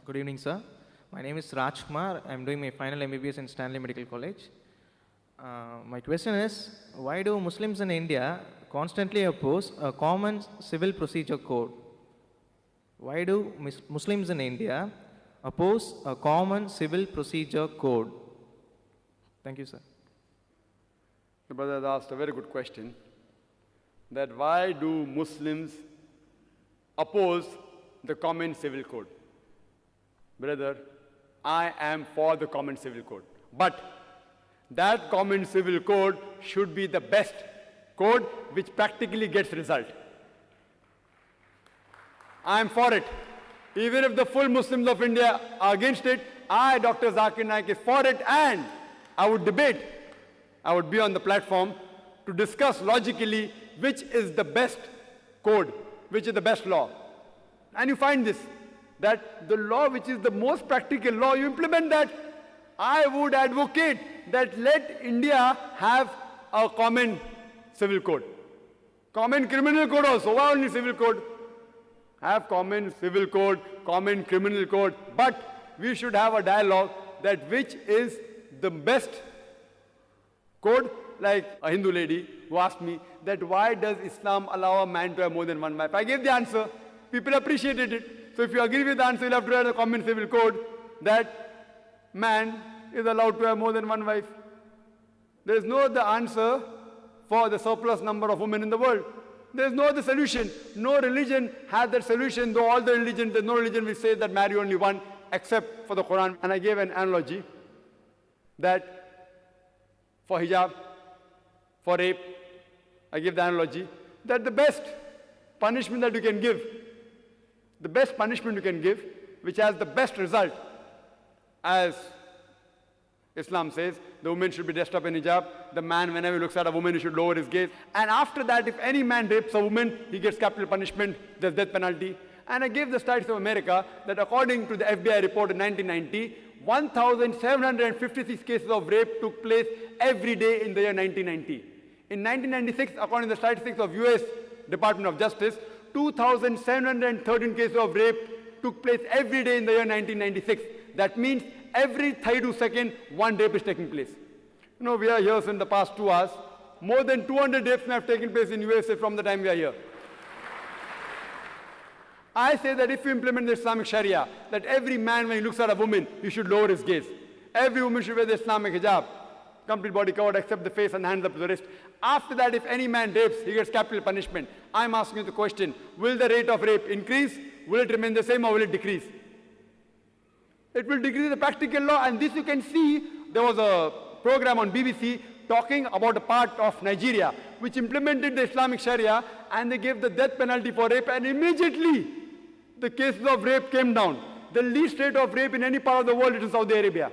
Good evening, sir. My name is Raj Kumar. I'm doing my final MBBS in Stanley Medical College. My question is, why do Muslims in India constantly oppose a common civil procedure code? Why do Muslims in India oppose a common civil procedure code? Thank you, sir. The brother has asked a very good question, that why do Muslims oppose the common civil code? Brother, I am for the common civil code. But that common civil code should be the best code which practically gets result. I am for it. Even if the full Muslims of India are against it, I, Dr. Zakir Naik, is for it, and I would debate. I would be on the platform to discuss logically which is the best code, which is the best law. And you find this, that the law which is the most practical law, you implement that. I would advocate that let India have a common civil code. Common criminal code also, why only civil code? Have common civil code, common criminal code, but we should have a dialogue that which is the best code. Like a Hindu lady who asked me that why does Islam allow a man to have more than one wife? I gave the answer. People appreciated it. So if you agree with the answer, you'll have to write a common civil code that man is allowed to have more than one wife. There is no other answer for the surplus number of women in the world. There is no other solution. No religion has that solution, though all the religions, there's no religion which says that marry only one, except for the Quran. And I gave an analogy that for hijab, for rape, I give the analogy that the best punishment that you can give, the best punishment you can give, which has the best result, as Islam says, the woman should be dressed up in hijab, the man, whenever he looks at a woman, he should lower his gaze. And after that, if any man rapes a woman, he gets capital punishment, there's death penalty. And I gave the stats of America that according to the FBI report in 1990, 1,756 cases of rape took place every day in the year 1990. In 1996, according to the statistics of US Department of Justice, 2,713 cases of rape took place every day in the year 1996. That means every 32 seconds, one rape is taking place. You know, we are here since the past 2 hours. More than 200 rapes have taken place in USA from the time we are here. I say that if you implement the Islamic Sharia, that every man, when he looks at a woman, he should lower his gaze. Every woman should wear the Islamic hijab, complete body covered except the face and hands up to the wrist. After that, if any man rapes, he gets capital punishment. I'm asking you the question, will the rate of rape increase? Will it remain the same or will it decrease? It will decrease the practical law, and this you can see. There was a program on BBC talking about a part of Nigeria which implemented the Islamic Sharia, and they gave the death penalty for rape, and immediately the cases of rape came down. The least rate of rape in any part of the world is in Saudi Arabia.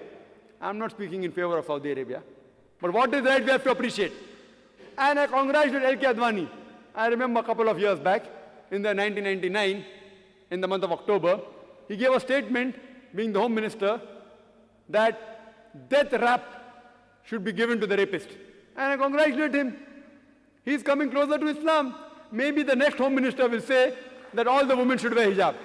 I'm not speaking in favor of Saudi Arabia, but what is right we have to appreciate. And I congratulate L.K. Advani. I remember a couple of years back, in the 1999, in the month of October, he gave a statement, being the Home Minister, that death rap should be given to the rapist. And I congratulate him. He's coming closer to Islam. Maybe the next Home Minister will say that all the women should wear hijab.